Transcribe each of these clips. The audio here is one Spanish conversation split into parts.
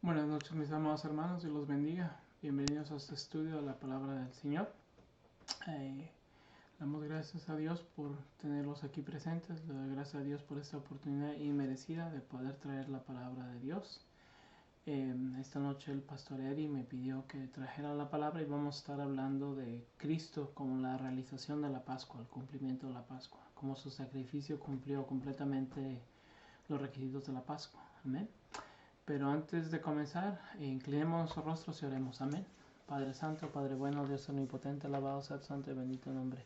Buenas noches, mis amados hermanos, Dios los bendiga. Bienvenidos a este estudio de la palabra del Señor. Damos gracias a Dios por tenerlos aquí presentes. Le doy gracias a Dios por esta oportunidad inmerecida de poder traer la palabra de Dios. Esta noche el pastor Eri me pidió que trajera la palabra y vamos a estar hablando de Cristo como la realización de la Pascua, el cumplimiento de la Pascua, como su sacrificio cumplió completamente los requisitos de la Pascua. Amén. Pero antes de comenzar, inclinemos nuestros rostros y oremos. Amén. Padre Santo, Padre bueno, Dios omnipotente, alabado sea tu santo y bendito nombre.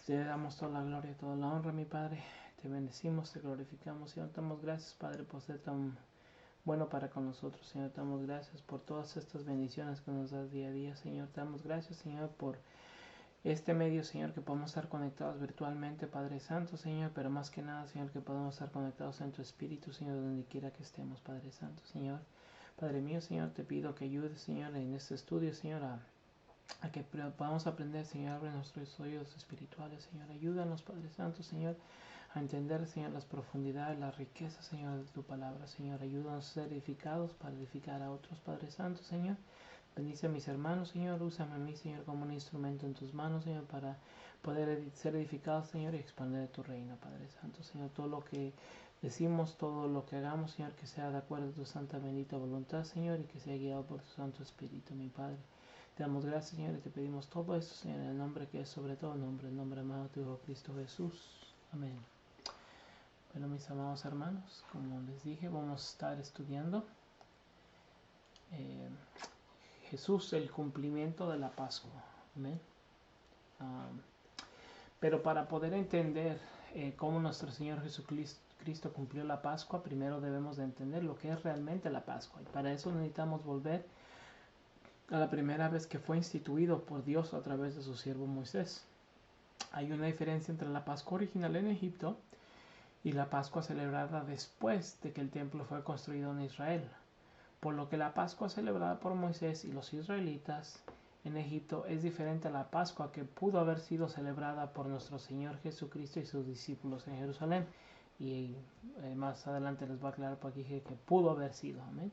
Te damos toda la gloria, toda la honra, mi Padre. Te bendecimos, te glorificamos y te damos gracias, Padre, por ser tan bueno para con nosotros. Señor, te damos gracias por todas estas bendiciones que nos das día a día. Señor, te damos gracias, Señor, por este medio, Señor, que podamos estar conectados virtualmente, Padre Santo, Señor, pero más que nada, Señor, que podamos estar conectados en tu Espíritu, Señor, donde quiera que estemos, Padre Santo, Señor. Padre mío, Señor, te pido que ayudes, Señor, en este estudio, Señor, a que podamos aprender, Señor, abre nuestros oídos espirituales, Señor. Ayúdanos, Padre Santo, Señor, a entender, Señor, las profundidades, las riquezas, Señor, de tu palabra, Señor. Ayúdanos a ser edificados para edificar a otros, Padre Santo, Señor. Bendice a mis hermanos, Señor. Úsame a mí, Señor, como un instrumento en tus manos, Señor, para poder ser edificados, Señor, y expandir tu reino, Padre Santo, Señor. Todo lo que decimos, todo lo que hagamos, Señor, que sea de acuerdo a tu santa bendita voluntad, Señor, y que sea guiado por tu Santo Espíritu, mi Padre. Te damos gracias, Señor, y te pedimos todo esto, Señor, en el nombre que es sobre todo nombre, el nombre amado de tu Hijo Cristo Jesús. Amén. Bueno, mis amados hermanos, como les dije, vamos a estar estudiando Jesús, el cumplimiento de la Pascua. Amén. Pero para poder entender cómo nuestro Señor Jesucristo cumplió la Pascua, primero debemos de entender lo que es realmente la Pascua. Y para eso necesitamos volver a la primera vez que fue instituido por Dios a través de su siervo Moisés. Hay una diferencia entre la Pascua original en Egipto y la Pascua celebrada después de que el templo fue construido en Israel. Por lo que la Pascua celebrada por Moisés y los israelitas en Egipto es diferente a la Pascua que pudo haber sido celebrada por nuestro Señor Jesucristo y sus discípulos en Jerusalén. Y más adelante les va a aclarar por aquí que pudo haber sido. Amén.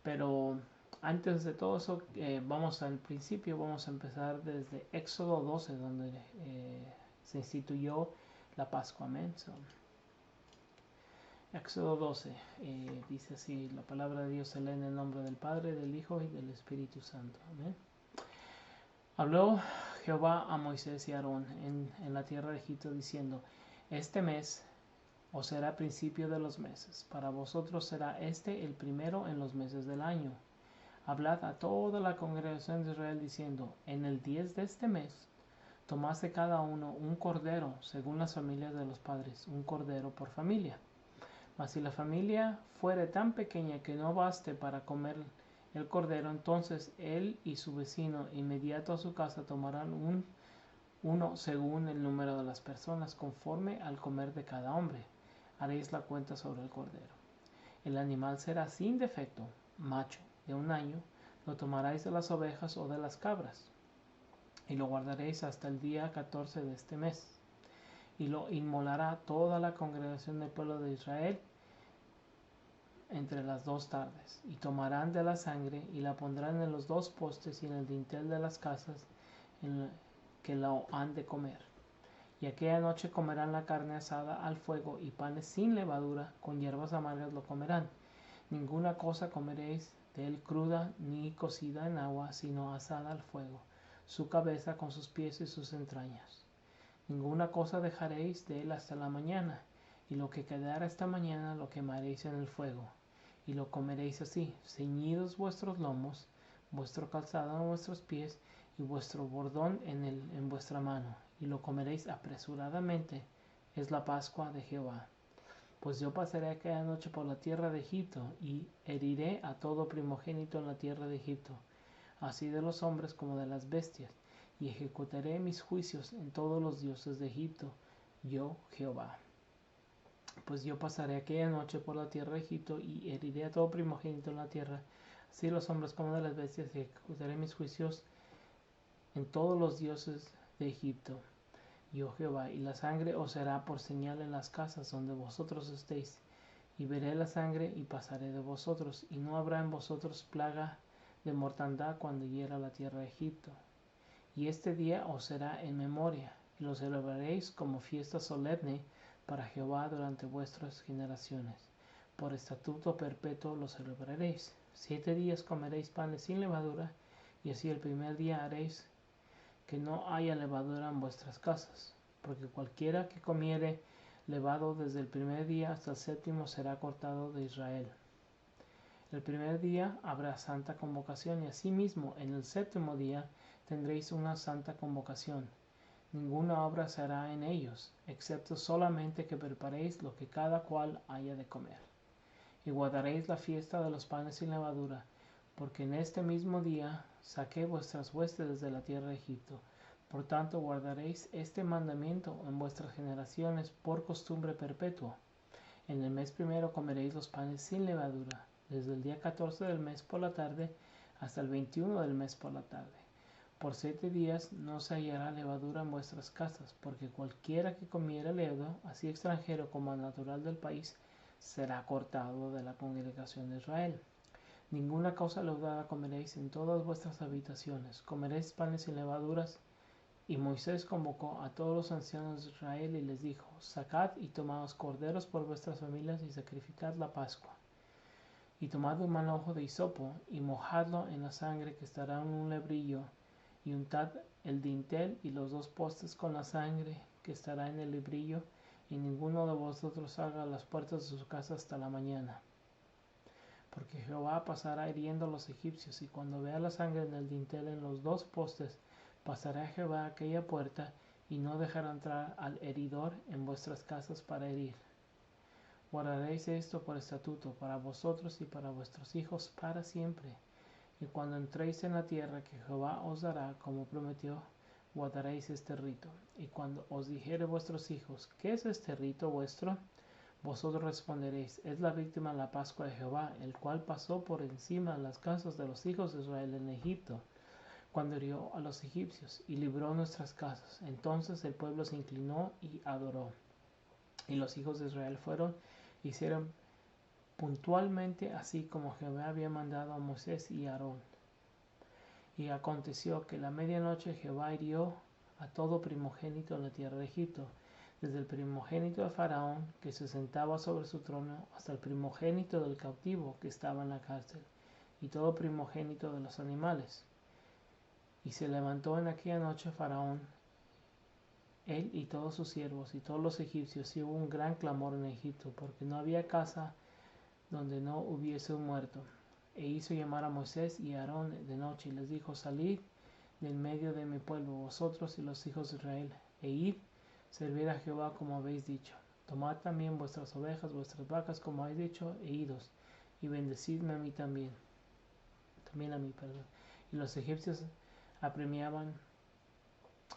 Pero antes de todo eso, vamos al principio, vamos a empezar desde Éxodo 12, donde se instituyó la Pascua. Amén. Éxodo 12, dice así, la palabra de Dios se lee en el nombre del Padre, del Hijo y del Espíritu Santo. Amén. Habló Jehová a Moisés y a Aarón en la tierra de Egipto, diciendo, este mes os será principio de los meses, para vosotros será este el primero en los meses del año. Hablad a toda la congregación de Israel, diciendo, en el 10 de este mes, tomase cada uno un cordero, según las familias de los padres, un cordero por familia. Mas si la familia fuere tan pequeña que no baste para comer el cordero, entonces él y su vecino inmediato a su casa tomarán uno según el número de las personas, conforme al comer de cada hombre. Haréis la cuenta sobre el cordero. El animal será sin defecto, macho, de un año, lo tomaréis de las ovejas o de las cabras, y lo guardaréis hasta el día 14 de este mes. Y lo inmolará toda la congregación del pueblo de Israel entre las 2 tardes, y tomarán de la sangre y la pondrán en los 2 postes y en el dintel de las casas en que lo han de comer. Y aquella noche comerán la carne asada al fuego y panes sin levadura, con hierbas amargas lo comerán. Ninguna cosa comeréis de él cruda ni cocida en agua, sino asada al fuego, su cabeza con sus pies y sus entrañas. Ninguna cosa dejaréis de él hasta la mañana, y lo que quedara esta mañana lo quemaréis en el fuego. Y lo comeréis así, ceñidos vuestros lomos, vuestro calzado en vuestros pies, y vuestro bordón en vuestra mano, y lo comeréis apresuradamente. Es la Pascua de Jehová. Pues yo pasaré aquella noche por la tierra de Egipto, y heriré a todo primogénito en la tierra de Egipto, así de los hombres como de las bestias, y ejecutaré mis juicios en todos los dioses de Egipto, yo Jehová. Pues yo pasaré aquella noche por la tierra de Egipto y heriré a todo primogénito en la tierra, así los hombres como de las bestias, y ejecutaré mis juicios en todos los dioses de Egipto, yo Jehová. Y la sangre os será por señal en las casas donde vosotros estéis, y veré la sangre y pasaré de vosotros, y no habrá en vosotros plaga de mortandad cuando hiera la tierra de Egipto. Y este día os será en memoria, y lo celebraréis como fiesta solemne para Jehová durante vuestras generaciones. Por estatuto perpetuo lo celebraréis. 7 días comeréis panes sin levadura, y así el primer día haréis que no haya levadura en vuestras casas, porque cualquiera que comiere levado desde el primer día hasta el séptimo será cortado de Israel. El primer día habrá santa convocación, y asimismo en el séptimo día tendréis una santa convocación. Ninguna obra se hará en ellos, excepto solamente que preparéis lo que cada cual haya de comer. Y guardaréis la fiesta de los panes sin levadura, porque en este mismo día saqué vuestras huestes de la tierra de Egipto. Por tanto guardaréis este mandamiento en vuestras generaciones por costumbre perpetua. En el mes primero comeréis los panes sin levadura, desde el día 14 del mes por la tarde hasta el 21 del mes por la tarde. Por 7 días no se hallará levadura en vuestras casas, porque cualquiera que comiera levado, así extranjero como natural del país, será cortado de la congregación de Israel. Ninguna cosa leudada comeréis en todas vuestras habitaciones. Comeréis panes sin levaduras. Y Moisés convocó a todos los ancianos de Israel y les dijo: Sacad y tomaos corderos por vuestras familias y sacrificad la Pascua. Y tomad un manojo de hisopo y mojadlo en la sangre que estará en un lebrillo, y untad el dintel y los 2 postes con la sangre que estará en el lebrillo, y ninguno de vosotros salga a las puertas de su casa hasta la mañana. Porque Jehová pasará hiriendo a los egipcios, y cuando vea la sangre en el dintel en los 2 postes, pasará Jehová aquella puerta, y no dejará entrar al heridor en vuestras casas para herir. Guardaréis esto por estatuto para vosotros y para vuestros hijos para siempre. Y cuando entréis en la tierra que Jehová os dará, como prometió, guardaréis este rito. Y cuando os dijere vuestros hijos: ¿qué es este rito vuestro? Vosotros responderéis: es la víctima de la Pascua de Jehová, el cual pasó por encima de las casas de los hijos de Israel en Egipto, cuando hirió a los egipcios y libró nuestras casas. Entonces el pueblo se inclinó y adoró. Y los hijos de Israel fueron e hicieron puntualmente así como Jehová había mandado a Moisés y a Aarón. Y aconteció que la medianoche Jehová hirió a todo primogénito en la tierra de Egipto, desde el primogénito de Faraón, que se sentaba sobre su trono, hasta el primogénito del cautivo que estaba en la cárcel, y todo primogénito de los animales. Y se levantó en aquella noche Faraón, él y todos sus siervos y todos los egipcios, y hubo un gran clamor en Egipto, porque no había casa donde no hubiese un muerto. E hizo llamar a Moisés y a Aarón de noche, y les dijo: salid del medio de mi pueblo, vosotros y los hijos de Israel, e id, servid a Jehová como habéis dicho. Tomad también vuestras ovejas, vuestras vacas, como habéis dicho, e idos, y bendecidme a mí también a mí. Y los egipcios apremiaban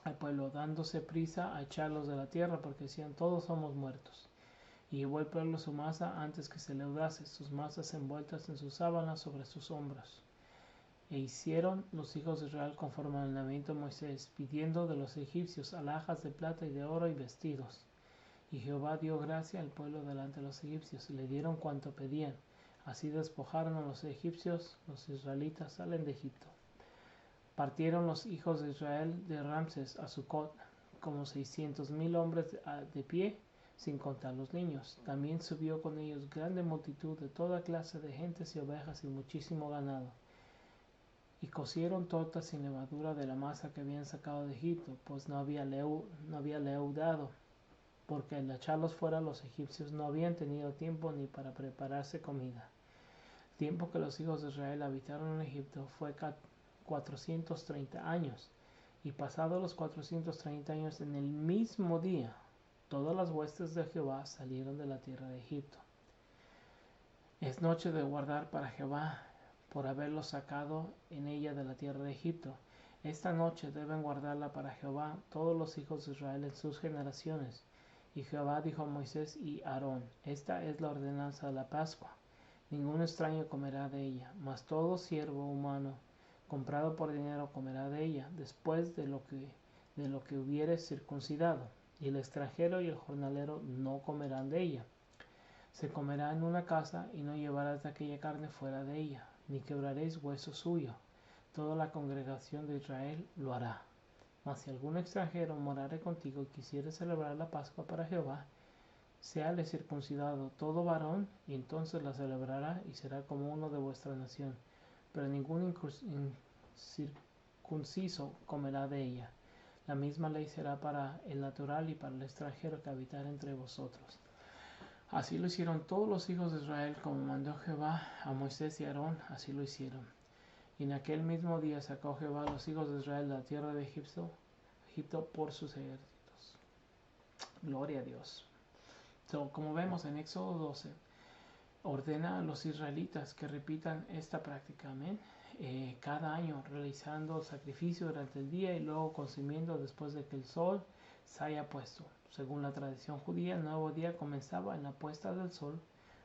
al pueblo, dándose prisa a echarlos de la tierra, porque decían: todos somos muertos. Y llevó el pueblo su masa antes que se leudase, sus masas envueltas en sus sábanas sobre sus hombros. E hicieron los hijos de Israel conforme al mandamiento de Moisés, pidiendo de los egipcios alhajas de plata y de oro y vestidos. Y Jehová dio gracia al pueblo delante de los egipcios, y le dieron cuanto pedían. Así despojaron a los egipcios. Los israelitas salen de Egipto. Partieron los hijos de Israel de Ramses a Sucot, como 600,000 hombres de pie, sin contar los niños. También subió con ellos grande multitud de toda clase de gentes y ovejas y muchísimo ganado. Y cocieron tortas sin levadura de la masa que habían sacado de Egipto, pues no había leudado, porque al echarlos fuera los egipcios no habían tenido tiempo ni para prepararse comida. El tiempo que los hijos de Israel habitaron en Egipto fue 430 años, y pasados los 430 años, en el mismo día, todas las huestes de Jehová salieron de la tierra de Egipto. Es noche de guardar para Jehová, por haberlos sacado en ella de la tierra de Egipto. Esta noche deben guardarla para Jehová todos los hijos de Israel en sus generaciones. Y Jehová dijo a Moisés y a Aarón: esta es la ordenanza de la Pascua. Ningún extraño comerá de ella, mas todo siervo humano comprado por dinero comerá de ella, después de lo que hubiere circuncidado. Y el extranjero y el jornalero no comerán de ella. Se comerá en una casa y no llevarás de aquella carne fuera de ella, ni quebraréis hueso suyo. Toda la congregación de Israel lo hará. Mas si algún extranjero morare contigo y quisiere celebrar la Pascua para Jehová, séale circuncidado todo varón, y entonces la celebrará y será como uno de vuestra nación. Pero ningún incircunciso comerá de ella. La misma ley será para el natural y para el extranjero que habitar entre vosotros. Así lo hicieron todos los hijos de Israel, como mandó Jehová a Moisés y Aarón, así lo hicieron. Y en aquel mismo día sacó Jehová a los hijos de Israel de la tierra de Egipto por sus ejércitos. Gloria a Dios. Como vemos en Éxodo 12, ordena a los israelitas que repitan esta práctica, amén. Cada año realizando el sacrificio durante el día y luego consumiendo después de que el sol se haya puesto. Según la tradición judía, el nuevo día comenzaba en la puesta del sol,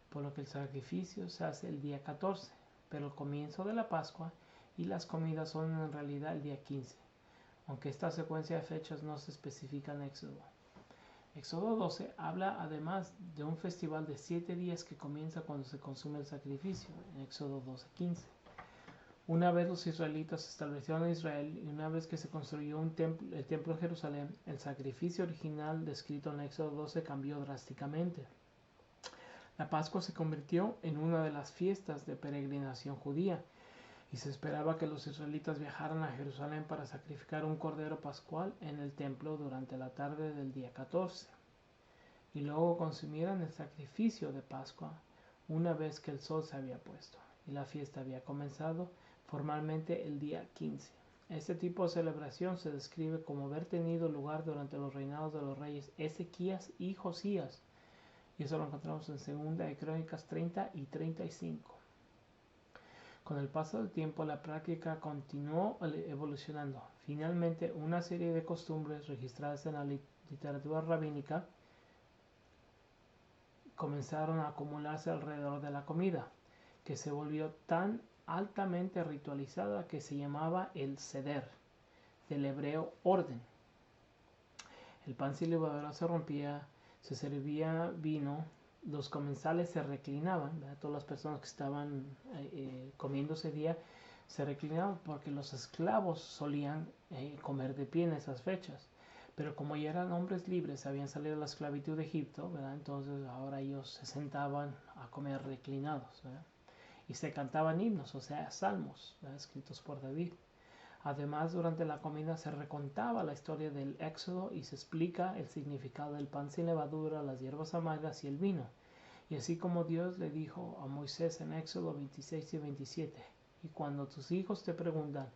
por lo que el sacrificio se hace el día 14, pero el comienzo de la Pascua y las comidas son en realidad el día 15, aunque esta secuencia de fechas no se especifica en Éxodo. Éxodo 12 habla además de un festival de 7 días que comienza cuando se consume el sacrificio, en Éxodo 12:15. Una vez los israelitas se establecieron en Israel y una vez que se construyó el templo en Jerusalén, el sacrificio original descrito en Éxodo 12 cambió drásticamente. La Pascua se convirtió en una de las fiestas de peregrinación judía y se esperaba que los israelitas viajaran a Jerusalén para sacrificar un cordero pascual en el templo durante la tarde del día 14 y luego consumieran el sacrificio de Pascua una vez que el sol se había puesto y la fiesta había comenzado formalmente el día 15. Este tipo de celebración se describe como haber tenido lugar durante los reinados de los reyes Ezequías y Josías, y eso lo encontramos en 2 de Crónicas 30 y 35. Con el paso del tiempo, la práctica continuó evolucionando. Finalmente, una serie de costumbres registradas en la literatura rabínica comenzaron a acumularse alrededor de la comida, que se volvió tan altamente ritualizada que se llamaba el seder, del hebreo orden. El pan sin levadura se rompía, se servía vino, los comensales se reclinaban, ¿verdad? Todas las personas que estaban comiendo ese día se reclinaban porque los esclavos solían comer de pie en esas fechas. Pero como ya eran hombres libres, habían salido de la esclavitud de Egipto, ¿verdad? Entonces ahora ellos se sentaban a comer reclinados, ¿verdad? Y se cantaban himnos, o sea, salmos, ¿verdad? Escritos por David. Además, durante la comida se recontaba la historia del Éxodo y se explica el significado del pan sin levadura, las hierbas amargas y el vino. Y así como Dios le dijo a Moisés en Éxodo 26 y 27, y cuando tus hijos te preguntan,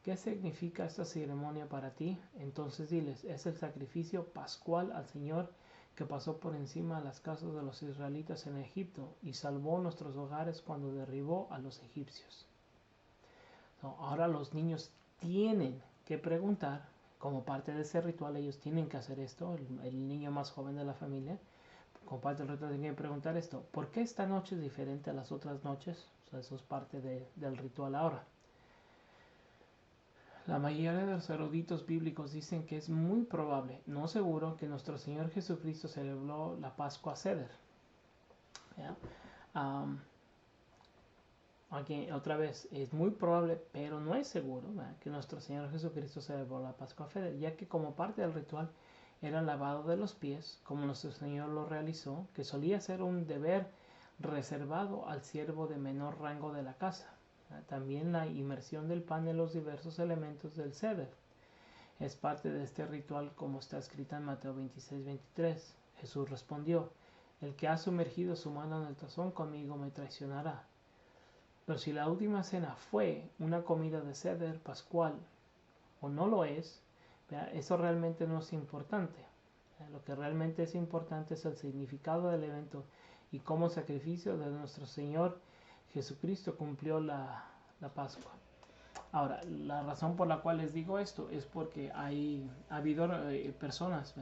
¿qué significa esta ceremonia para ti? Entonces diles, es el sacrificio pascual al Señor que pasó por encima de las casas de los israelitas en Egipto y salvó nuestros hogares cuando derribó a los egipcios. Ahora los niños tienen que preguntar, como parte de ese ritual, ellos tienen que hacer esto, el niño más joven de la familia, como parte del ritual tiene que preguntar esto, ¿por qué esta noche es diferente a las otras noches? O sea, eso es parte del ritual ahora. La mayoría de los eruditos bíblicos dicen que es muy probable, no seguro, que nuestro Señor Jesucristo celebró la Pascua Seder. Aquí otra vez, es muy probable, pero no es seguro, ¿verdad?, que nuestro Señor Jesucristo celebró la Pascua Seder, ya que como parte del ritual era el lavado de los pies, como nuestro Señor lo realizó, que solía ser un deber reservado al siervo de menor rango de la casa. También la inmersión del pan en los diversos elementos del Seder es parte de este ritual, como está escrita en Mateo 26:23. Jesús respondió, el que ha sumergido su mano en el tazón conmigo me traicionará. Pero si la última cena fue una comida de Seder pascual o no lo es, eso realmente no es importante. Lo que realmente es importante es el significado del evento y cómo el sacrificio de nuestro Señor Jesucristo cumplió la Pascua. Ahora, la razón por la cual les digo esto es porque ha habido personas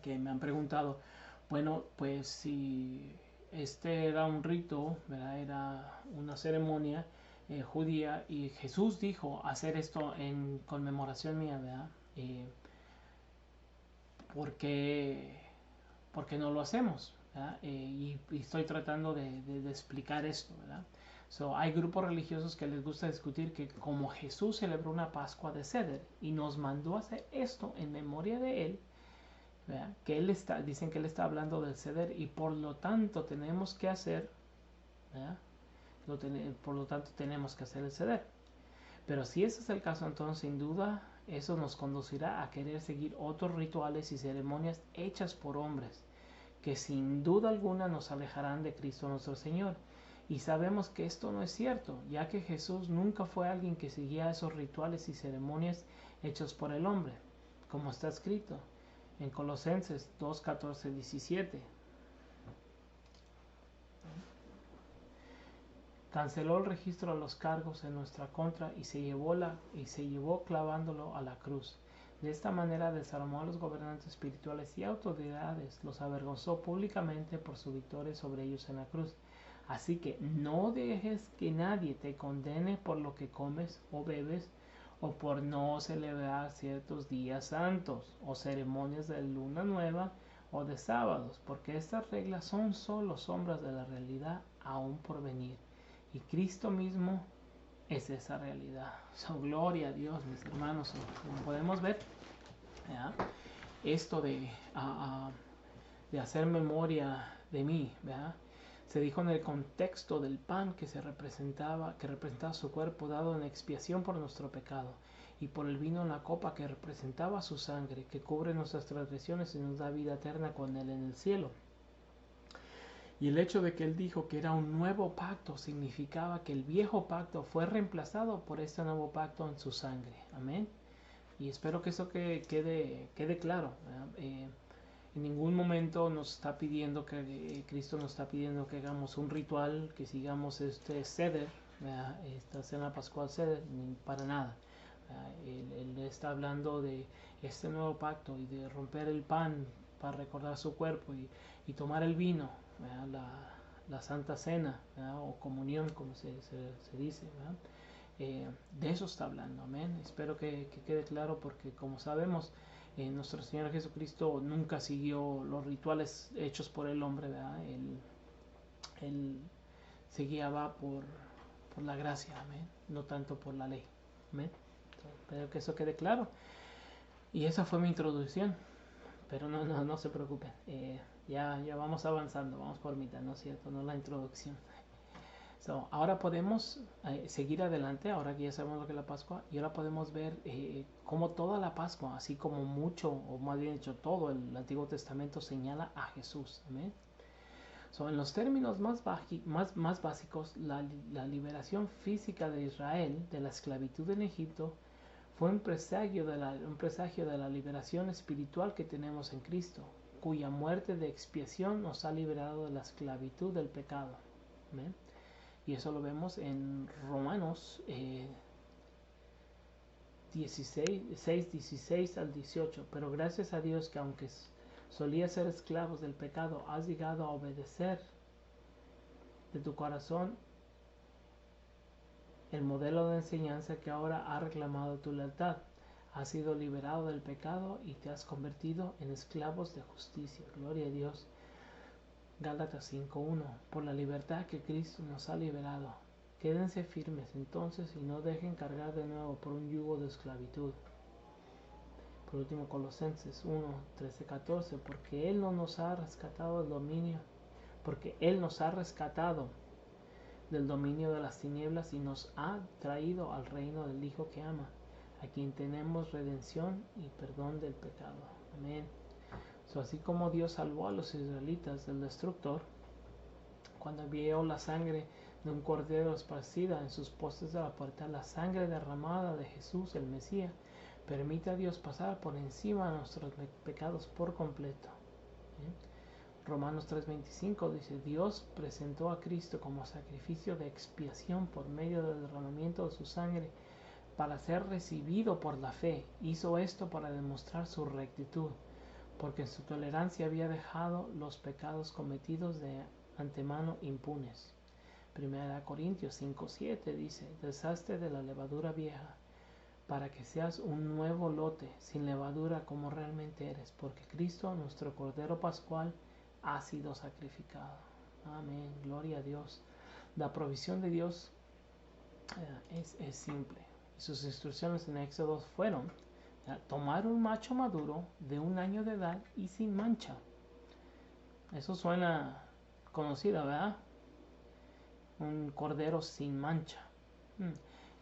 que me han preguntado, bueno, pues si este era un rito, ¿verdad?, era una ceremonia judía y Jesús dijo hacer esto en conmemoración mía, ¿verdad? ¿Por qué no lo hacemos? y estoy tratando de explicar esto, ¿verdad? Hay grupos religiosos que les gusta discutir que como Jesús celebró una Pascua de Ceder y nos mandó a hacer esto en memoria de él, ¿verdad? Que dicen que él está hablando del Ceder y por lo tanto tenemos que hacer, ¿verdad? Por lo tanto tenemos que hacer el Ceder. Pero si ese es el caso, entonces sin duda eso nos conducirá a querer seguir otros rituales y ceremonias hechas por hombres, que sin duda alguna nos alejarán de Cristo nuestro Señor. Y sabemos que esto no es cierto, ya que Jesús nunca fue alguien que seguía esos rituales y ceremonias hechos por el hombre, como está escrito en Colosenses 2, 14, 17. Canceló el registro de los cargos en nuestra contra y se llevó clavándolo a la cruz. De esta manera desarmó a los gobernantes espirituales y autoridades, los avergonzó públicamente por su victoria sobre ellos en la cruz. Así que no dejes que nadie te condene por lo que comes o bebes, o por no celebrar ciertos días santos, o ceremonias de luna nueva, o de sábados, porque estas reglas son solo sombras de la realidad aún por venir. Y Cristo mismo es esa realidad. Gloria a Dios, mis hermanos. Como podemos ver, ¿ya? Esto de hacer memoria de mí, ¿verdad? Se dijo en el contexto del pan que representaba su cuerpo dado en expiación por nuestro pecado, y por el vino en la copa que representaba su sangre, que cubre nuestras transgresiones y nos da vida eterna con él en el cielo. Y el hecho de que él dijo que era un nuevo pacto significaba que el viejo pacto fue reemplazado por este nuevo pacto en su sangre. Amén. Y espero que eso quede claro. En ningún momento nos está pidiendo Cristo nos está pidiendo que hagamos un ritual, que sigamos este Ceder, esta cena pascual Ceder, para nada. Él está hablando de este nuevo pacto y de romper el pan para recordar su cuerpo y tomar el vino, la Santa Cena, o comunión, como se dice. De eso está hablando, amén. Espero que quede claro, porque como sabemos, nuestro Señor Jesucristo nunca siguió los rituales hechos por el hombre, ¿verdad? Él se guiaba por la gracia, amén, no tanto por la ley, amén. Espero que eso quede claro. Y esa fue mi introducción, pero no se preocupen, ya vamos avanzando, vamos por mitad, ¿no es cierto? No la introducción. Ahora podemos seguir adelante, ahora que ya sabemos lo que es la Pascua, y ahora podemos ver cómo toda la Pascua, así como mucho, o más bien dicho, todo el Antiguo Testamento señala a Jesús. ¿Amén? En los términos más básicos, la liberación física de Israel de la esclavitud en Egipto fue un presagio de la liberación espiritual que tenemos en Cristo, cuya muerte de expiación nos ha liberado de la esclavitud del pecado. ¿Amén? Y eso lo vemos en Romanos 16 al 18. Pero gracias a Dios que aunque solías ser esclavos del pecado, has llegado a obedecer de tu corazón el modelo de enseñanza que ahora ha reclamado tu lealtad. Has sido liberado del pecado y te has convertido en esclavos de justicia. Gloria a Dios. Gálatas 5:1. Por la libertad que Cristo nos ha liberado, quédense firmes entonces y no dejen cargar de nuevo por un yugo de esclavitud. Por último, Colosenses 1:13-14. Porque Él nos ha rescatado del dominio de las tinieblas y nos ha traído al reino del Hijo que ama, a quien tenemos redención y perdón del pecado. Amén. Así como Dios salvó a los israelitas del destructor, cuando vio la sangre de un cordero esparcida en sus postes de la puerta, la sangre derramada de Jesús, el Mesías, permite a Dios pasar por encima de nuestros pecados por completo. Romanos 3:25 dice: Dios presentó a Cristo como sacrificio de expiación por medio del derramamiento de su sangre para ser recibido por la fe. Hizo esto para demostrar su rectitud, porque en su tolerancia había dejado los pecados cometidos de antemano impunes. 1 Corintios 5:7 dice: deshazte de la levadura vieja, para que seas un nuevo lote, sin levadura como realmente eres, porque Cristo, nuestro Cordero Pascual, ha sido sacrificado. Amén, gloria a Dios. La provisión de Dios es simple. Sus instrucciones en Éxodo fueron tomar un macho maduro de 1 año de edad y sin mancha. Eso suena conocido, ¿verdad? Un cordero sin mancha.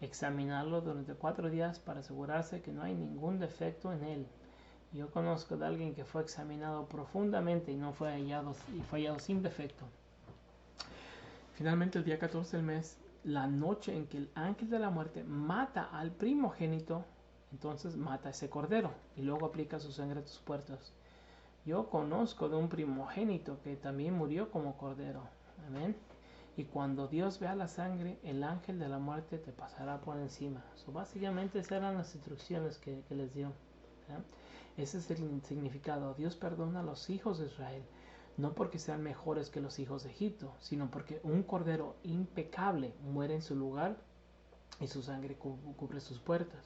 Examinarlo durante 4 días para asegurarse que no hay ningún defecto en él. Yo conozco de alguien que fue examinado profundamente y no fue hallado, y fue hallado sin defecto. Finalmente, el día 14 del mes, la noche en que el ángel de la muerte mata al primogénito, entonces mata a ese cordero y luego aplica su sangre a tus puertas. Yo conozco de un primogénito que también murió como cordero. Amén. Y cuando Dios vea la sangre, el ángel de la muerte te pasará por encima. Básicamente esas eran las instrucciones que les dio. Ese es el significado. Dios perdona a los hijos de Israel, no porque sean mejores que los hijos de Egipto, sino porque un cordero impecable muere en su lugar y su sangre cubre sus puertas.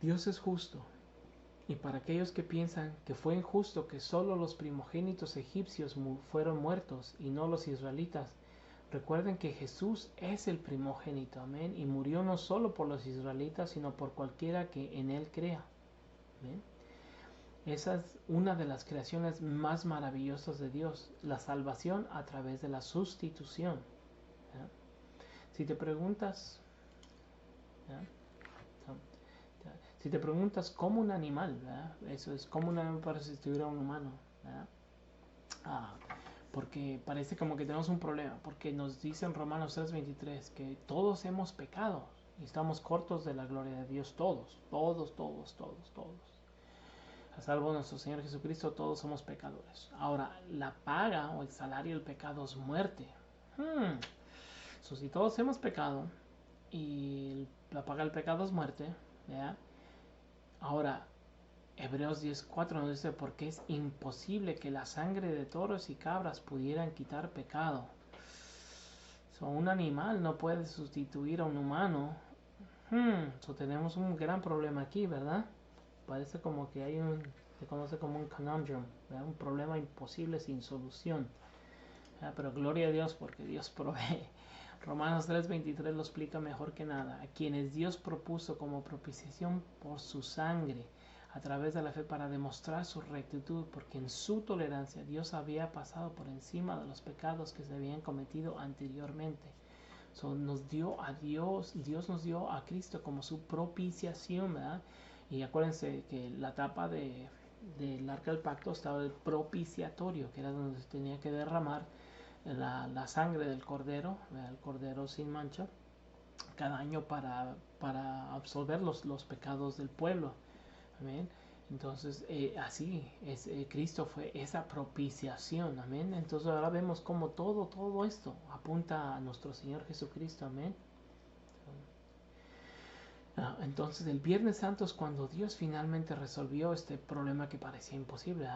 Dios es justo. Y para aquellos que piensan que fue injusto que solo los primogénitos egipcios fueron muertos y no los israelitas, recuerden que Jesús es el primogénito, amén, y murió no solo por los israelitas, sino por cualquiera que en él crea. Amén. Esa es una de las creaciones más maravillosas de Dios, la salvación a través de la sustitución. ¿Ya? Si te preguntas, ¿ya? Si te preguntas cómo un animal, ¿verdad? Eso es como un animal para sustituir a un humano, ¿verdad? Porque parece como que tenemos un problema, porque nos dice en Romanos 3:23 que todos hemos pecado y estamos cortos de la gloria de Dios, todos. A salvo nuestro Señor Jesucristo, todos somos pecadores. Ahora, la paga o el salario del pecado es muerte. Si todos hemos pecado y la paga del pecado es muerte, ¿verdad? Ahora, Hebreos 10:4 nos dice, porque es imposible que la sangre de toros y cabras pudieran quitar pecado. Un animal no puede sustituir a un humano. Tenemos un gran problema aquí, ¿verdad? Parece como que hay se conoce como un conundrum, ¿verdad? Un problema imposible sin solución. Pero gloria a Dios porque Dios provee. Romanos 3:23 lo explica mejor que nada. A quienes Dios propuso como propiciación por su sangre, a través de la fe, para demostrar su rectitud, porque en su tolerancia Dios había pasado por encima de los pecados que se habían cometido anteriormente. Nos dio a Dios nos dio a Cristo como su propiciación, ¿verdad? Y acuérdense que la tapa del arca del pacto estaba el propiciatorio, que era donde se tenía que derramar la sangre del cordero, el cordero sin mancha, cada año para absolver los pecados del pueblo. Amén. Entonces, así es, Cristo fue esa propiciación. Amén. Entonces ahora vemos cómo todo esto apunta a nuestro Señor Jesucristo. Amén. Entonces el Viernes Santo es cuando Dios finalmente resolvió este problema que parecía imposible.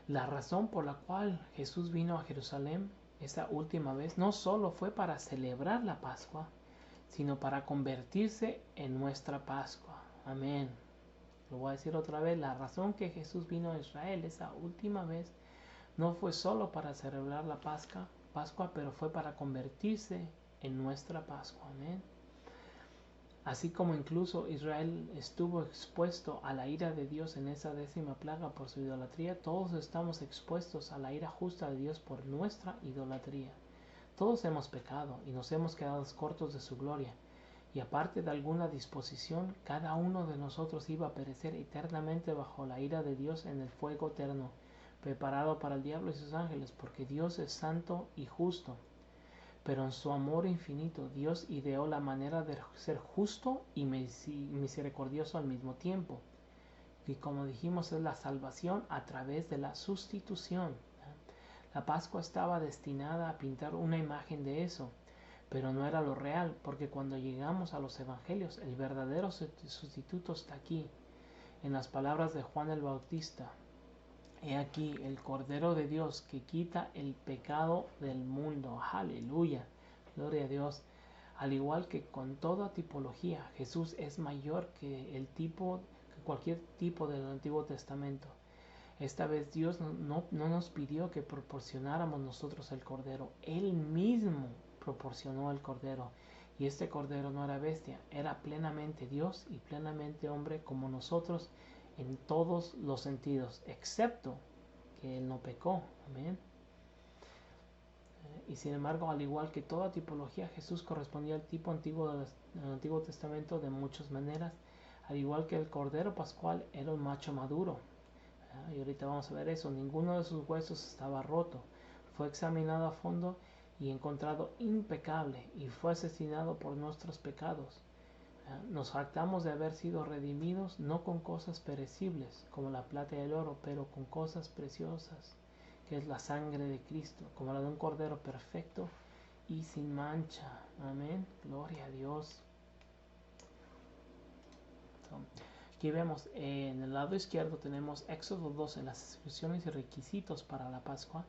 La razón por la cual Jesús vino a Jerusalén esa última vez no solo fue para celebrar la Pascua, sino para convertirse en nuestra Pascua. Amén. Lo voy a decir otra vez, la razón que Jesús vino a Israel esa última vez no fue solo para celebrar la Pascua, pero fue para convertirse en nuestra Pascua. Amén. Así como incluso Israel estuvo expuesto a la ira de Dios en esa 10ª plaga por su idolatría, todos estamos expuestos a la ira justa de Dios por nuestra idolatría. Todos hemos pecado y nos hemos quedado cortos de su gloria. Y aparte de alguna disposición, cada uno de nosotros iba a perecer eternamente bajo la ira de Dios en el fuego eterno, preparado para el diablo y sus ángeles, porque Dios es santo y justo. Pero en su amor infinito, Dios ideó la manera de ser justo y misericordioso al mismo tiempo. Y como dijimos, es la salvación a través de la sustitución. La Pascua estaba destinada a pintar una imagen de eso, pero no era lo real, porque cuando llegamos a los evangelios, el verdadero sustituto está aquí, en las palabras de Juan el Bautista. He aquí el Cordero de Dios que quita el pecado del mundo. Aleluya, gloria a Dios. Al igual que con toda tipología, Jesús es mayor que cualquier tipo del Antiguo Testamento. Esta vez Dios no nos pidió que proporcionáramos nosotros el cordero. Él mismo proporcionó el cordero. Y este cordero no era bestia, era plenamente Dios y plenamente hombre como nosotros en todos los sentidos, excepto que Él no pecó. Amén. Y sin embargo, al igual que toda tipología, Jesús correspondía al tipo antiguo del Antiguo Testamento de muchas maneras. Al igual que el cordero pascual, era un macho maduro. Y ahorita vamos a ver eso. Ninguno de sus huesos estaba roto. Fue examinado a fondo y encontrado impecable, y fue asesinado por nuestros pecados. Nos jactamos de haber sido redimidos no con cosas perecibles como la plata y el oro, pero con cosas preciosas, que es la sangre de Cristo, como la de un cordero perfecto y sin mancha. Amén. Gloria a Dios. Aquí vemos en el lado izquierdo tenemos Éxodo 12, las instrucciones y requisitos para la Pascua.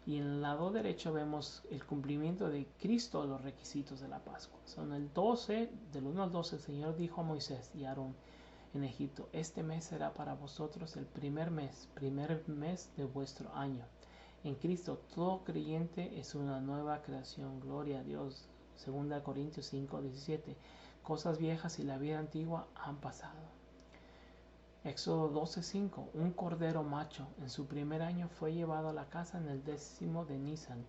Y en el lado derecho vemos el cumplimiento de Cristo de los requisitos de la Pascua. Son el 12, del 1 al 12, el Señor dijo a Moisés y a Aarón en Egipto: este mes será para vosotros el primer mes de vuestro año. En Cristo todo creyente es una nueva creación. Gloria a Dios. 2 Corintios 5, 17. Cosas viejas y la vida antigua han pasado. Éxodo 12:5. Un cordero macho en su primer año fue llevado a la casa en el 10º de Nisan,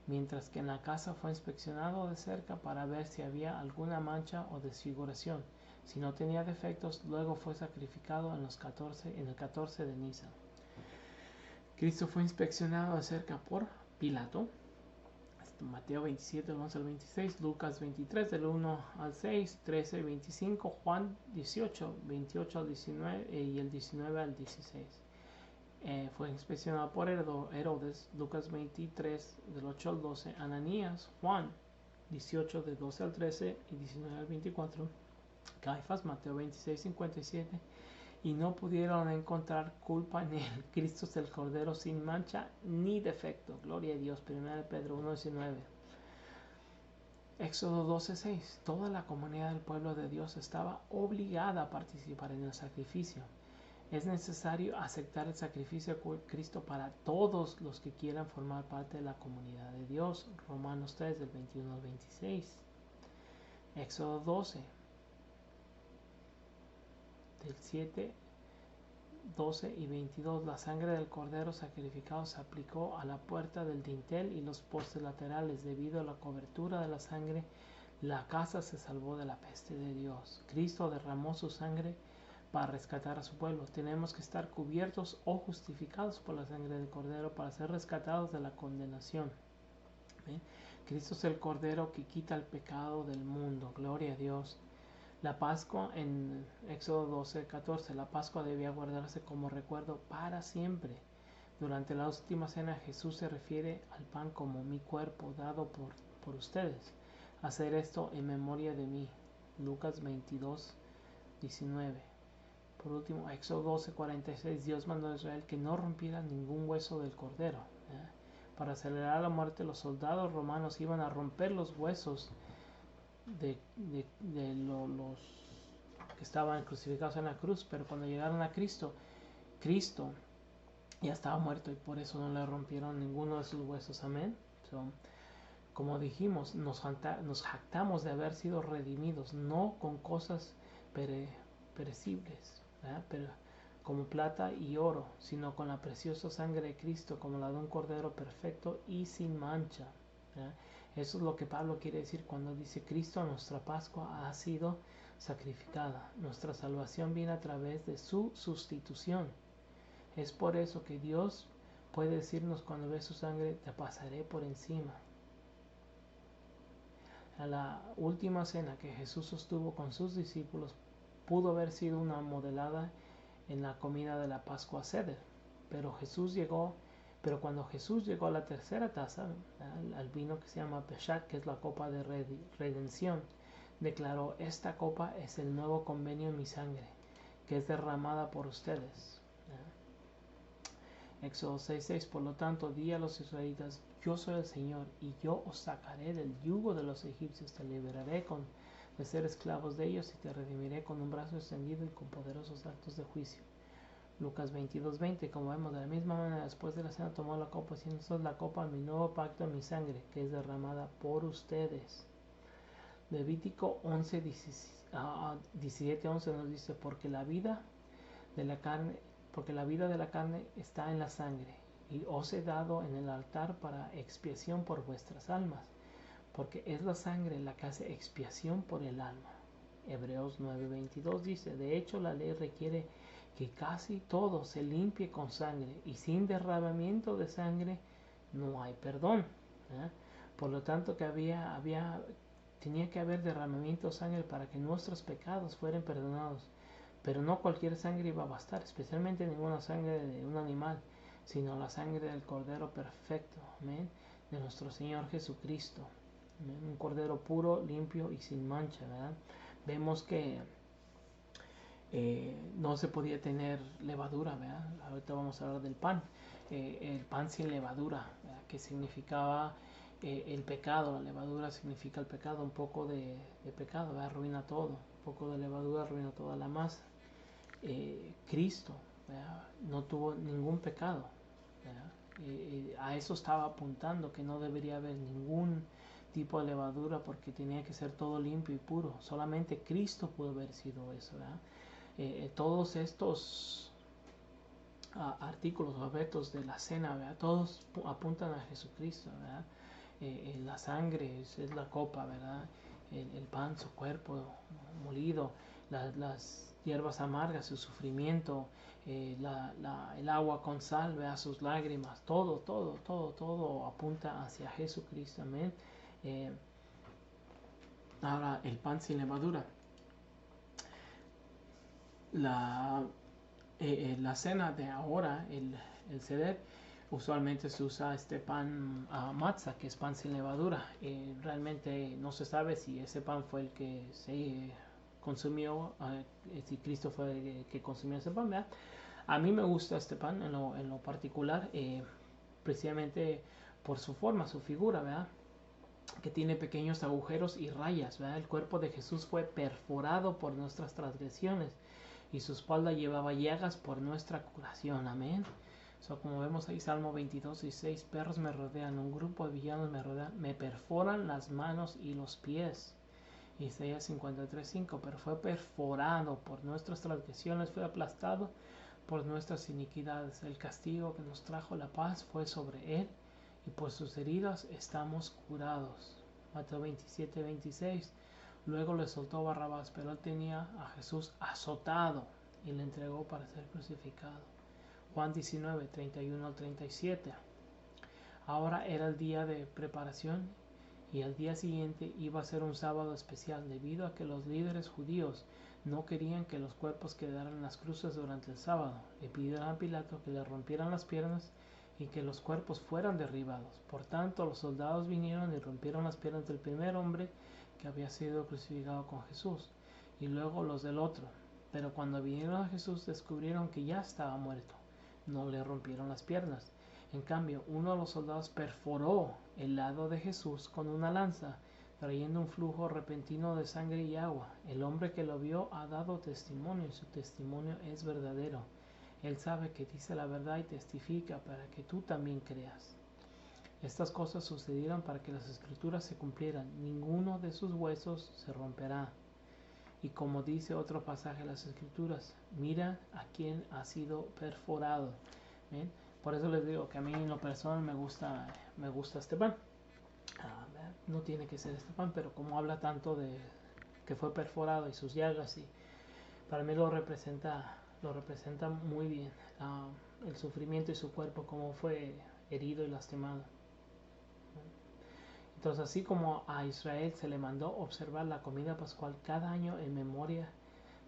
mientras que en la casa fue inspeccionado de cerca para ver si había alguna mancha o desfiguración. Si no tenía defectos, luego fue sacrificado en el 14 de Nisan. Cristo fue inspeccionado de cerca por Pilato. Mateo 27, del 11 al 26, Lucas 23, del 1 al 6, 13, 25, Juan 18, 28 al 19 y el 19 al 16. Fue inspeccionado por Herodes, Lucas 23, del 8 al 12, Ananías, Juan 18, del 12 al 13 y 19 al 24, Caifás, Mateo 26, 57, y no pudieron encontrar culpa en él. Cristo es el Cordero sin mancha ni defecto. Gloria a Dios. 1 Pedro 1:19. Éxodo 12:6. Toda la comunidad del pueblo de Dios estaba obligada a participar en el sacrificio. Es necesario aceptar el sacrificio de Cristo para todos los que quieran formar parte de la comunidad de Dios. Romanos 3, del 21 al 26. Éxodo 12, del 7, 12 y 22. La sangre del cordero sacrificado se aplicó a la puerta del dintel y los postes laterales. Debido a la cobertura de la sangre, la casa se salvó de la peste de Dios. Cristo derramó su sangre para rescatar a su pueblo. Tenemos que estar cubiertos o justificados por la sangre del cordero para ser rescatados de la condenación. ¿Ven? Cristo es el cordero que quita el pecado del mundo. Gloria a Dios. La Pascua en Éxodo 12:14. La Pascua debía guardarse como recuerdo para siempre. Durante la última cena Jesús se refiere al pan como mi cuerpo dado por ustedes. Hacer esto en memoria de mí. Lucas 22:19. Por último, Éxodo 12:46. Dios mandó a Israel que no rompiera ningún hueso del cordero. Para acelerar la muerte, los soldados romanos iban a romper los huesos de los que estaban crucificados en la cruz, pero cuando llegaron a Cristo ya estaba muerto y por eso no le rompieron ninguno de sus huesos. Amén. Como dijimos, nos jactamos de haber sido redimidos, no con cosas perecibles, pero como plata y oro, sino con la preciosa sangre de Cristo, como la de un cordero perfecto y sin mancha. Eso es lo que Pablo quiere decir cuando dice: Cristo, nuestra Pascua, ha sido sacrificada. Nuestra salvación viene a través de su sustitución. Es por eso que Dios puede decirnos cuando ve su sangre: te pasaré por encima. A la última cena que Jesús sostuvo con sus discípulos pudo haber sido una modelada en la comida de la Pascua Seder, pero cuando Jesús llegó a la tercera taza, al vino que se llama Peshat, que es la copa de redención, declaró: esta copa es el nuevo convenio en mi sangre, que es derramada por ustedes. Éxodo 6:6. Por lo tanto, di a los israelitas: yo soy el Señor, y yo os sacaré del yugo de los egipcios, te liberaré de ser esclavos de ellos, y te redimiré con un brazo extendido y con poderosos actos de juicio. Lucas 22:20, como vemos, de la misma manera, después de la cena tomó la copa, diciendo: esta es la copa, mi nuevo pacto en mi sangre, que es derramada por ustedes. Levítico 17:11 nos dice: porque la vida de la carne está en la sangre, y os he dado en el altar para expiación por vuestras almas, porque es la sangre la que hace expiación por el alma. Hebreos 9:22 dice: de hecho la ley requiere que casi todo se limpie con sangre, y sin derramamiento de sangre no hay perdón. Por lo tanto que tenía que haber derramamiento de sangre para que nuestros pecados fueran perdonados. Pero no cualquier sangre iba a bastar, especialmente ninguna sangre de un animal, sino la sangre del Cordero perfecto, ¿amén?, de nuestro Señor Jesucristo. ¿Amén? Un Cordero puro, limpio y sin mancha, ¿verdad? Vemos que no se podía tener levadura, ¿verdad? Ahorita vamos a hablar del pan. El pan sin levadura, ¿verdad?, que significaba el pecado. La levadura significa el pecado. Un poco de pecado, ¿verdad?, arruina todo. Un poco de levadura arruina toda la masa. Cristo, ¿verdad?, no tuvo ningún pecado, ¿verdad? A eso estaba apuntando, que no debería haber ningún tipo de levadura, porque tenía que ser todo limpio y puro. Solamente Cristo pudo haber sido eso, ¿verdad? Todos estos artículos o objetos de la cena, ¿verdad?, todos apuntan a Jesucristo, ¿verdad? La sangre es la copa, ¿verdad? El pan, su cuerpo molido, las hierbas amargas, su sufrimiento, el agua con sal, ¿verdad?, sus lágrimas, todo apunta hacia Jesucristo, amén. Ahora, el pan sin levadura. La cena de ahora, el seder, usualmente se usa este pan matzah, que es pan sin levadura. Realmente no se sabe si ese pan fue el que se consumió, si Cristo fue el que consumió ese pan, ¿verdad? A mí me gusta este pan en lo particular, precisamente por su forma, su figura, ¿verdad?, que tiene pequeños agujeros y rayas, ¿verdad? El cuerpo de Jesús fue perforado por nuestras transgresiones, y su espalda llevaba llagas por nuestra curación, amén. Como vemos ahí, Salmo 22:6, perros me rodean, un grupo de villanos me rodean, me perforan las manos y los pies. Isaías 53:5, pero fue perforado por nuestras transgresiones, fue aplastado por nuestras iniquidades. El castigo que nos trajo la paz fue sobre él, y por sus heridas estamos curados. Mateo 27:26. Luego le soltó Barrabás, pero él tenía a Jesús azotado y le entregó para ser crucificado. Juan 19:31-37. Ahora era el día de preparación, y al día siguiente iba a ser un sábado especial, debido a que los líderes judíos no querían que los cuerpos quedaran en las cruces durante el sábado. Le pidieron a Pilato que le rompieran las piernas y que los cuerpos fueran derribados. Por tanto, los soldados vinieron y rompieron las piernas del primer hombre que había sido crucificado con Jesús, y luego los del otro. Pero cuando vinieron a Jesús, descubrieron que ya estaba muerto. No le rompieron las piernas. En cambio, uno de los soldados perforó el lado de Jesús con una lanza, trayendo un flujo repentino de sangre y agua. El hombre que lo vio ha dado testimonio, y su testimonio es verdadero. Él sabe que dice la verdad y testifica para que tú también creas. Estas cosas sucedieron para que las escrituras se cumplieran. Ninguno de sus huesos se romperá. Y como dice otro pasaje de las escrituras, mira a quien ha sido perforado. ¿Ven? Por eso les digo que a mí en lo personal me gusta este pan. No tiene que ser este pan, pero como habla tanto de que fue perforado y sus llagas, y para mí lo representa muy bien, el sufrimiento y su cuerpo, como fue herido y lastimado. Entonces, así como a Israel se le mandó observar la comida pascual cada año en memoria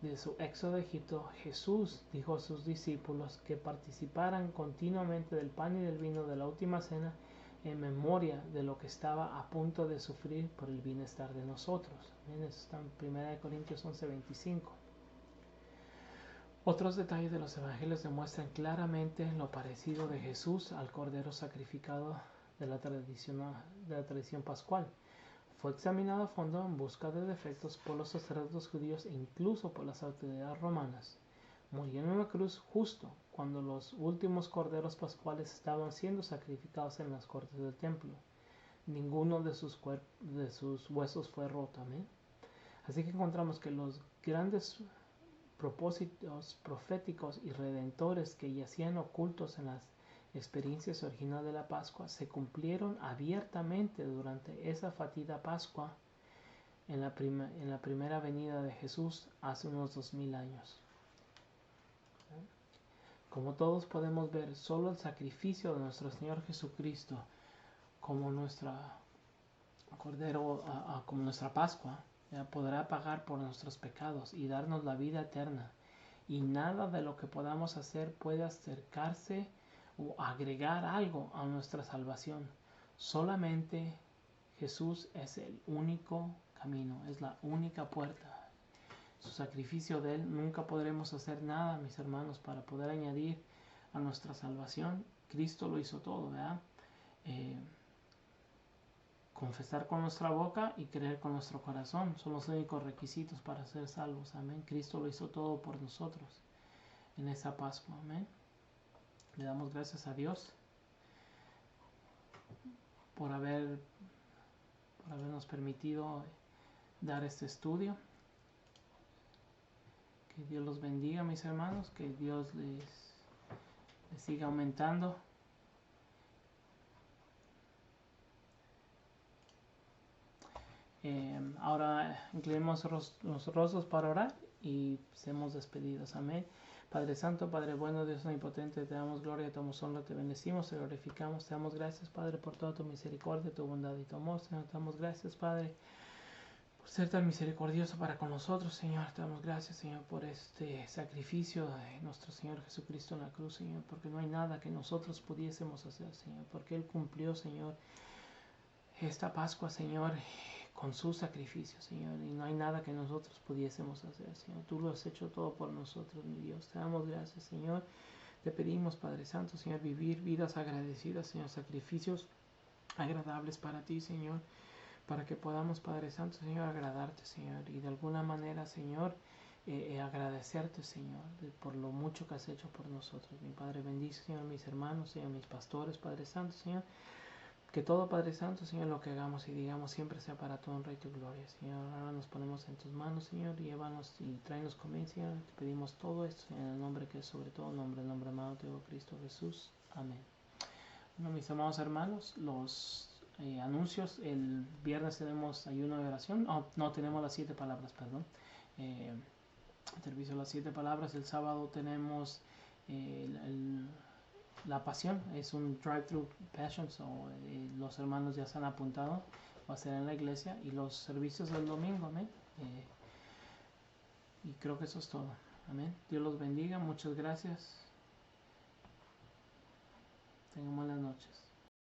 de su éxodo de Egipto, Jesús dijo a sus discípulos que participaran continuamente del pan y del vino de la última cena, en memoria de lo que estaba a punto de sufrir por el bienestar de nosotros. Eso está en 1 Corintios 11:25. Otros detalles de los evangelios demuestran claramente lo parecido de Jesús al cordero sacrificado de la tradición pascual. Fue examinado a fondo en busca de defectos por los sacerdotes judíos e incluso por las autoridades romanas. murió en una cruz justo cuando los últimos corderos pascuales estaban siendo sacrificados en las cortes del templo. Ninguno de sus huesos fue roto. Amén. Así que encontramos que los grandes propósitos proféticos y redentores que yacían ocultos en las experiencias originales de la Pascua se cumplieron abiertamente durante esa fatídica Pascua en la primera venida de Jesús hace unos 2000 años. Como todos podemos ver, solo el sacrificio de nuestro Señor Jesucristo como nuestra Cordero, como nuestra Pascua, podrá pagar por nuestros pecados y darnos la vida eterna. Y nada de lo que podamos hacer puede acercarse o agregar algo a nuestra salvación. Solamente Jesús es el único camino, es la única puerta. Su sacrificio de Él, nunca podremos hacer nada, mis hermanos, para poder añadir a nuestra salvación. Cristo lo hizo todo, ¿verdad? Confesar con nuestra boca y creer con nuestro corazón son los únicos requisitos para ser salvos. Amén. Cristo lo hizo todo por nosotros en esa Pascua. Amén. Le damos gracias a Dios por habernos permitido dar este estudio. Que Dios los bendiga, mis hermanos. Que Dios les siga aumentando. Ahora inclinemos los rostros para orar y seamos despedidos. Amén. Padre Santo, Padre bueno, Dios omnipotente, te damos gloria, te damos honra, te bendecimos, te glorificamos, te damos gracias, Padre, por toda tu misericordia, tu bondad y tu amor. Señor, te damos gracias, Padre, por ser tan misericordioso para con nosotros, Señor. Te damos gracias, Señor, por este sacrificio de nuestro Señor Jesucristo en la cruz, Señor, porque no hay nada que nosotros pudiésemos hacer, Señor, porque Él cumplió, Señor, esta Pascua, Señor, con su sacrificio, Señor, y no hay nada que nosotros pudiésemos hacer, Señor. Tú lo has hecho todo por nosotros, mi Dios. Te damos gracias, Señor. Te pedimos, Padre Santo, Señor, vivir vidas agradecidas, Señor, sacrificios agradables para ti, Señor, para que podamos, Padre Santo, Señor, agradarte, Señor, y de alguna manera, Señor, agradecerte, Señor, por lo mucho que has hecho por nosotros. Mi Padre, bendice, Señor, mis hermanos, Señor, mis pastores, Padre Santo, Señor. Que todo, Padre Santo, Señor, lo que hagamos y digamos siempre sea para tu honra y tu gloria, Señor. Ahora nos ponemos en tus manos, Señor, y llévanos y tráenos conmigo, Señor. Te pedimos todo esto, Señor, en el nombre que es sobre todo nombre, el nombre amado de Cristo Jesús. Amén. Bueno, mis amados hermanos, los anuncios. El viernes tenemos ayuno de oración. Oh, no, tenemos las 7 palabras, perdón. Servicio de las 7 palabras. El sábado tenemos la pasión, es un drive-thru passion, so, los hermanos ya se han apuntado, va a ser en la iglesia, y los servicios del domingo, amén. Y creo que eso es todo, amén. Dios los bendiga, muchas gracias. Tengan buena